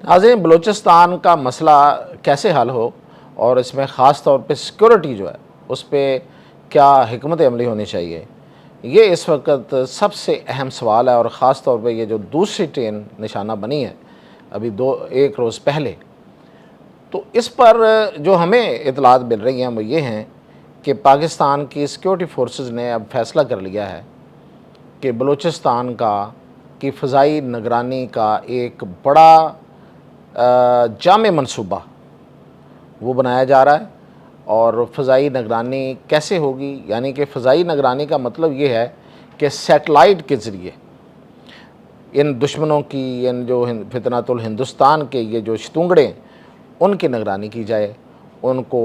ناظرین، بلوچستان کا مسئلہ کیسے حل ہو اور اس میں خاص طور پہ سیکورٹی جو ہے اس پہ کیا حکمت عملی ہونی چاہیے، یہ اس وقت سب سے اہم سوال ہے۔ اور خاص طور پہ یہ جو دوسری ٹرین نشانہ بنی ہے ابھی ایک روز پہلے، تو اس پر جو ہمیں اطلاعات مل رہی ہیں وہ یہ ہیں کہ پاکستان کی سیکورٹی فورسز نے اب فیصلہ کر لیا ہے کہ بلوچستان کی فضائی نگرانی کا ایک بڑا جامع منصوبہ وہ بنایا جا رہا ہے۔ اور فضائی نگرانی کیسے ہوگی، یعنی کہ فضائی نگرانی کا مطلب یہ ہے کہ سیٹلائٹ کے ذریعے ان دشمنوں کی، ان جو فتنۃ الہندوستان کے یہ جو شتونگڑے ان کی نگرانی کی جائے، ان کو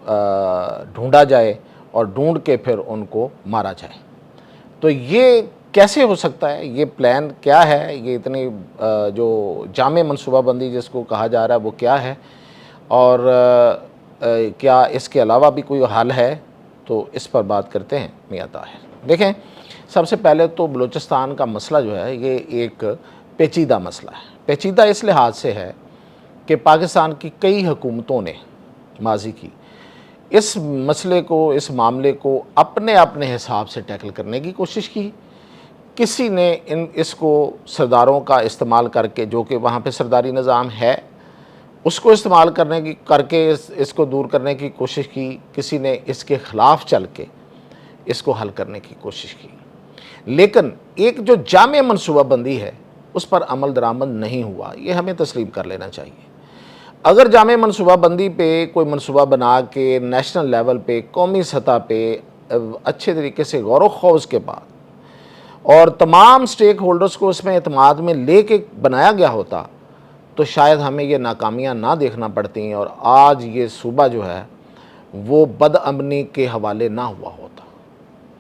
ڈھونڈا جائے اور ڈھونڈ کے پھر ان کو مارا جائے۔ تو یہ کیسے ہو سکتا ہے، یہ پلان کیا ہے، یہ اتنی جو جامع منصوبہ بندی جس کو کہا جا رہا ہے وہ کیا ہے، اور کیا اس کے علاوہ بھی کوئی حل ہے؟ تو اس پر بات کرتے ہیں میاں طاہر۔ دیکھیں، سب سے پہلے تو بلوچستان کا مسئلہ جو ہے یہ ایک پیچیدہ مسئلہ ہے۔ پیچیدہ اس لحاظ سے ہے کہ پاکستان کی کئی حکومتوں نے ماضی کی اس مسئلے کو، اس معاملے کو اپنے حساب سے ٹیکل کرنے کی کوشش کی۔ کسی نے اس کو سرداروں کا استعمال کر کے، جو کہ وہاں پہ سرداری نظام ہے، اس کو استعمال کر کے اس کو دور کرنے کی کوشش کی۔ کسی نے اس کے خلاف چل کے اس کو حل کرنے کی کوشش کی، لیکن ایک جو جامع منصوبہ بندی ہے اس پر عمل درآمد نہیں ہوا، یہ ہمیں تسلیم کر لینا چاہیے۔ اگر جامع منصوبہ بندی پہ کوئی منصوبہ بنا کے نیشنل لیول پہ، قومی سطح پہ اچھے طریقے سے غور و خوض کے بعد اور تمام سٹیک ہولڈرز کو اس میں اعتماد میں لے کے بنایا گیا ہوتا تو شاید ہمیں یہ ناکامیاں نہ دیکھنا پڑتی اور آج یہ صوبہ جو ہے وہ بد امنی کے حوالے نہ ہوا ہوتا،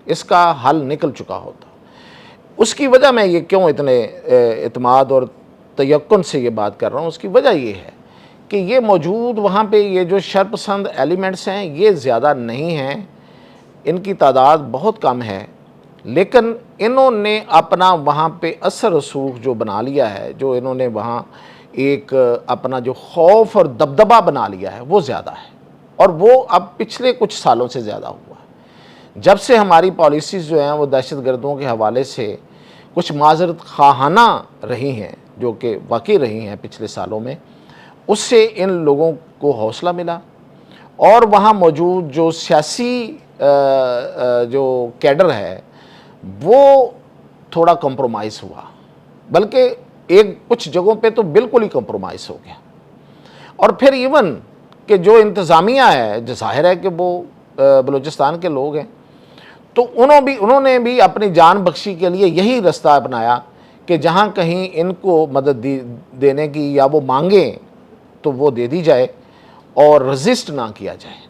اس کا حل نکل چکا ہوتا۔ اس کی وجہ میں یہ کیوں اتنے اعتماد اور تیقن سے یہ بات کر رہا ہوں، اس کی وجہ یہ ہے کہ یہ موجود وہاں پہ یہ جو شرپسند ایلیمنٹس ہیں یہ زیادہ نہیں ہیں، ان کی تعداد بہت کم ہے، لیکن انہوں نے اپنا وہاں پہ اثر رسوخ جو بنا لیا ہے، جو انہوں نے وہاں ایک اپنا جو خوف اور دبدبہ بنا لیا ہے وہ زیادہ ہے، اور وہ اب پچھلے کچھ سالوں سے زیادہ ہوا ہے۔ جب سے ہماری پالیسیز جو ہیں وہ دہشت گردوں کے حوالے سے کچھ معذرت خواہانہ رہی ہیں، جو کہ واقعی رہی ہیں پچھلے سالوں میں، اس سے ان لوگوں کو حوصلہ ملا، اور وہاں موجود جو سیاسی جو کیڈر ہے وہ تھوڑا کمپرومائز ہوا، بلکہ کچھ جگہوں پہ تو بالکل ہی کمپرومائز ہو گیا۔ اور پھر ایون کہ جو انتظامیہ ہے، جو ظاہر ہے کہ وہ بلوچستان کے لوگ ہیں، تو انہوں نے بھی اپنی جان بخشی کے لیے یہی رستہ اپنایا کہ جہاں کہیں ان کو مدد دینے کی یا وہ مانگیں تو وہ دے دی جائے اور رزسٹ نہ کیا جائے۔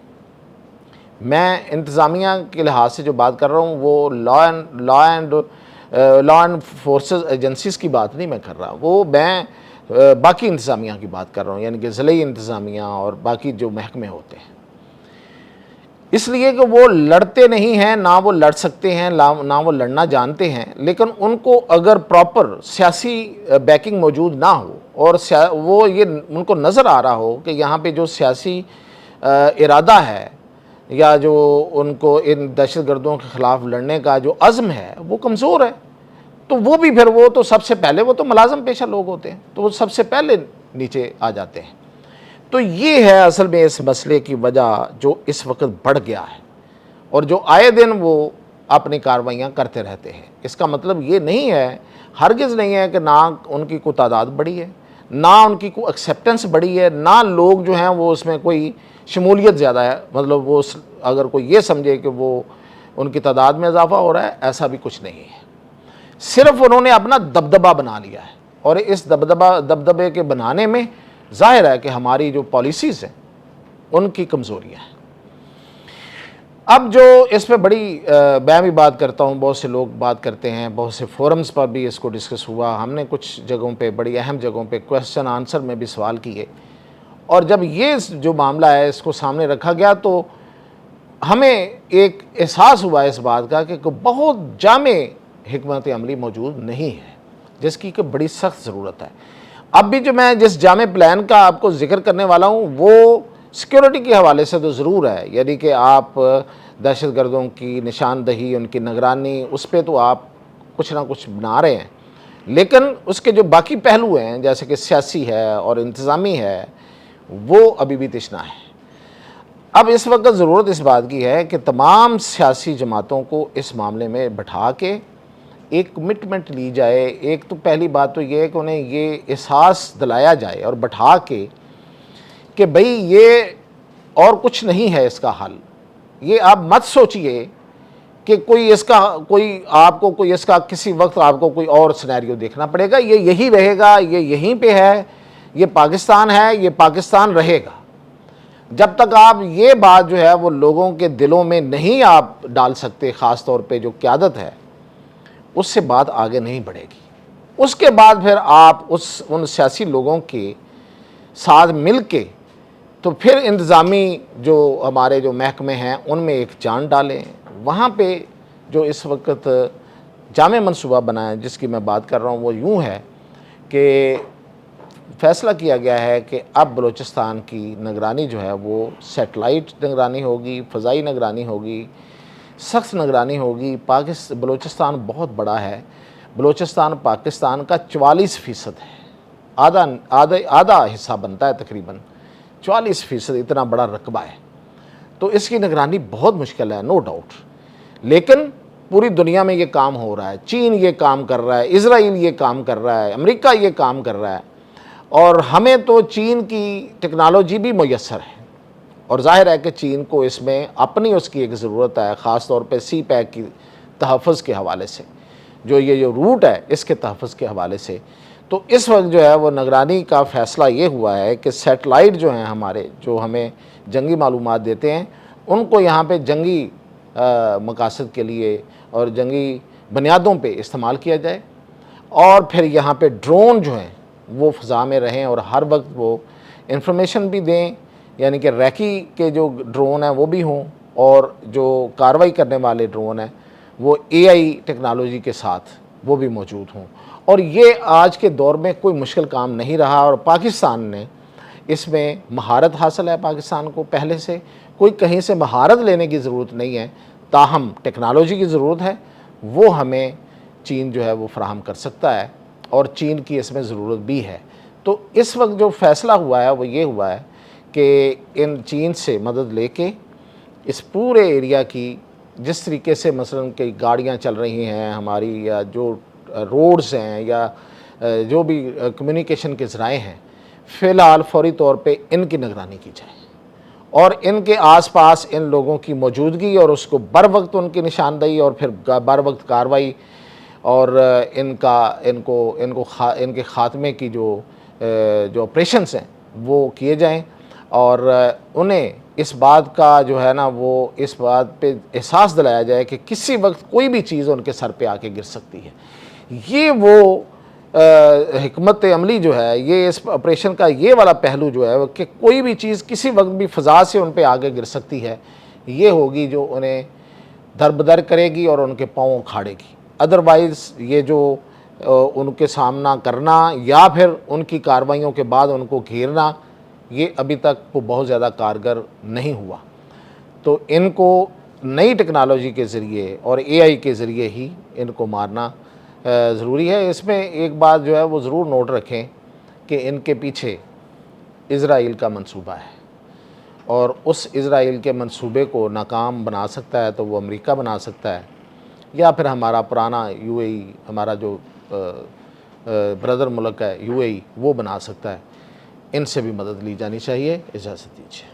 میں انتظامیہ کے لحاظ سے جو بات کر رہا ہوں وہ لا اینڈ فورسز ایجنسیز کی بات نہیں میں کر رہا، وہ میں باقی انتظامیہ کی بات کر رہا ہوں، یعنی کہ ضلعی انتظامیہ اور باقی جو محکمے ہوتے ہیں، اس لیے کہ وہ لڑتے نہیں ہیں، نہ وہ لڑ سکتے ہیں، نہ وہ لڑنا جانتے ہیں، لیکن ان کو اگر پراپر سیاسی بیکنگ موجود نہ ہو اور وہ یہ ان کو نظر آ رہا ہو کہ یہاں پہ جو سیاسی ارادہ ہے یا جو ان کو ان دہشت گردوں کے خلاف لڑنے کا جو عزم ہے وہ کمزور ہے، تو وہ بھی پھر وہ تو سب سے پہلے، وہ تو ملازم پیشہ لوگ ہوتے ہیں، تو وہ سب سے پہلے نیچے آ جاتے ہیں۔ تو یہ ہے اصل میں اس مسئلے کی وجہ جو اس وقت بڑھ گیا ہے، اور جو آئے دن وہ اپنی کارروائیاں کرتے رہتے ہیں۔ اس کا مطلب یہ نہیں ہے، ہرگز نہیں ہے کہ نہ ان کی کوئی تعداد بڑی ہے، نہ ان کی کوئی ایکسیپٹنس بڑی ہے، نہ لوگ جو ہیں وہ اس میں کوئی شمولیت زیادہ ہے، مطلب وہ اگر کوئی یہ سمجھے کہ وہ ان کی تعداد میں اضافہ ہو رہا ہے، ایسا بھی کچھ نہیں ہے۔ صرف انہوں نے اپنا دبدبہ بنا لیا ہے، اور اس دبدبے کے بنانے میں ظاہر ہے کہ ہماری جو پالیسیز ہیں ان کی کمزوریاں ہیں۔ اب جو اس پہ بڑی میں بھی بات کرتا ہوں، بہت سے لوگ بات کرتے ہیں، بہت سے فورمز پر بھی اس کو ڈسکس ہوا، ہم نے کچھ جگہوں پہ، بڑی اہم جگہوں پہ کویسچن آنسر میں بھی سوال کیے، اور جب یہ جو معاملہ ہے اس کو سامنے رکھا گیا تو ہمیں ایک احساس ہوا اس بات کا کہ بہت جامع حکمت عملی موجود نہیں ہے، جس کی کہ بڑی سخت ضرورت ہے۔ اب بھی جو میں جس جامع پلان کا آپ کو ذکر کرنے والا ہوں وہ سیکیورٹی کے حوالے سے تو ضرور ہے، یعنی کہ آپ دہشت گردوں کی نشاندہی، ان کی نگرانی، اس پہ تو آپ کچھ نہ کچھ بنا رہے ہیں، لیکن اس کے جو باقی پہلو ہیں جیسے کہ سیاسی ہے اور انتظامی ہے وہ ابھی بھی تشنا ہے۔ اب اس وقت ضرورت اس بات کی ہے کہ تمام سیاسی جماعتوں کو اس معاملے میں بٹھا کے ایک کمٹمنٹ لی جائے۔ ایک تو پہلی بات تو یہ ہے کہ انہیں یہ احساس دلایا جائے اور بٹھا کے کہ بھئی یہ اور کچھ نہیں ہے اس کا حل۔ یہ آپ مت سوچئے کہ کوئی اس کا کوئی اس کا کسی وقت آپ کو کوئی اور سینیریو دیکھنا پڑے گا، یہ یہی رہے گا، یہ یہیں پہ ہے، یہ پاکستان ہے، یہ پاکستان رہے گا۔ جب تک آپ یہ بات جو ہے وہ لوگوں کے دلوں میں نہیں آپ ڈال سکتے، خاص طور پہ جو قیادت ہے، اس سے بات آگے نہیں بڑھے گی۔ اس کے بعد پھر آپ ان سیاسی لوگوں کے ساتھ مل کے تو پھر انتظامی جو ہمارے جو محکمے ہیں ان میں ایک جان ڈالیں۔ وہاں پہ جو اس وقت جامع منصوبہ بنا ہے جس کی میں بات کر رہا ہوں وہ یوں ہے کہ فیصلہ کیا گیا ہے کہ اب بلوچستان کی نگرانی جو ہے وہ سیٹلائٹ نگرانی ہوگی، فضائی نگرانی ہوگی، سخت نگرانی ہوگی۔ بلوچستان بہت بڑا ہے، بلوچستان پاکستان کا 44% ہے، آدھا حصہ بنتا ہے تقریباً، 44% اتنا بڑا رقبہ ہے، تو اس کی نگرانی بہت مشکل ہے، نو ڈاؤٹ۔ لیکن پوری دنیا میں یہ کام ہو رہا ہے، چین یہ کام کر رہا ہے، اسرائیل یہ کام کر رہا ہے، امریکہ یہ کام کر رہا ہے، اور ہمیں تو چین کی ٹیکنالوجی بھی میسر ہے، اور ظاہر ہے کہ چین کو اس میں اپنی اس کی ایک ضرورت ہے، خاص طور پہ سی پیک کی تحفظ کے حوالے سے، یہ جو روٹ ہے اس کے تحفظ کے حوالے سے۔ تو اس وقت جو ہے وہ نگرانی کا فیصلہ یہ ہوا ہے کہ سیٹلائٹ جو ہیں ہمارے، جو ہمیں جنگی معلومات دیتے ہیں، ان کو یہاں پہ جنگی مقاصد کے لیے اور جنگی بنیادوں پہ استعمال کیا جائے، اور پھر یہاں پہ ڈرون جو ہیں وہ فضا میں رہیں اور ہر وقت وہ انفارمیشن بھی دیں، یعنی کہ ریکی کے جو ڈرون ہیں وہ بھی ہوں، اور جو کارروائی کرنے والے ڈرون ہیں وہ اے آئی ٹیکنالوجی کے ساتھ وہ بھی موجود ہوں۔ اور یہ آج کے دور میں کوئی مشکل کام نہیں رہا، اور پاکستان نے اس میں مہارت حاصل ہے، پاکستان کو پہلے سے کوئی کہیں سے مہارت لینے کی ضرورت نہیں ہے، تاہم ٹیکنالوجی کی ضرورت ہے، وہ ہمیں چین جو ہے وہ فراہم کر سکتا ہے، اور چین کی اس میں ضرورت بھی ہے۔ تو اس وقت جو فیصلہ ہوا ہے وہ یہ ہوا ہے کہ ان چین سے مدد لے کے اس پورے ایریا کی، جس طریقے سے مثلاً کئی گاڑیاں چل رہی ہیں ہماری، یا جو روڈز ہیں، یا جو بھی کمیونیکیشن کے ذرائع ہیں، فی الحال فوری طور پہ ان کی نگرانی کی جائے، اور ان کے آس پاس ان لوگوں کی موجودگی اور اس کو بر وقت ان کی نشاندہی اور پھر بر وقت کارروائی، اور ان کے خاتمے کی جو آپریشنز ہیں وہ کیے جائیں، اور انہیں اس بات کا جو ہے نا وہ اس بات پہ احساس دلایا جائے کہ کسی وقت کوئی بھی چیز ان کے سر پہ آ کے گر سکتی ہے۔ یہ وہ حکمت عملی جو ہے، یہ اس آپریشن کا یہ والا پہلو جو ہے کہ کوئی بھی چیز کسی وقت بھی فضا سے ان پہ آگے گر سکتی ہے، یہ ہوگی جو انہیں دربدر کرے گی اور ان کے پاؤں کھاڑے گی۔ ادروائز یہ جو ان کے سامنا کرنا یا پھر ان کی کارروائیوں کے بعد ان کو گھیرنا، یہ ابھی تک وہ بہت زیادہ کارگر نہیں ہوا۔ تو ان کو نئی ٹیکنالوجی کے ذریعے اور اے آئی کے ذریعے ہی ان کو مارنا ضروری ہے۔ اس میں ایک بات جو ہے وہ ضرور نوٹ رکھیں کہ ان کے پیچھے اسرائیل کا منصوبہ ہے، اور اس اسرائیل کے منصوبے کو ناکام بنا سکتا ہے تو وہ امریکہ بنا سکتا ہے، یا پھر ہمارا پرانا یو اے ای، ہمارا جو بردر ملک ہے یو اے ای، وہ بنا سکتا ہے۔ ان سے بھی مدد لی جانی چاہیے۔ اجازت دیجیے۔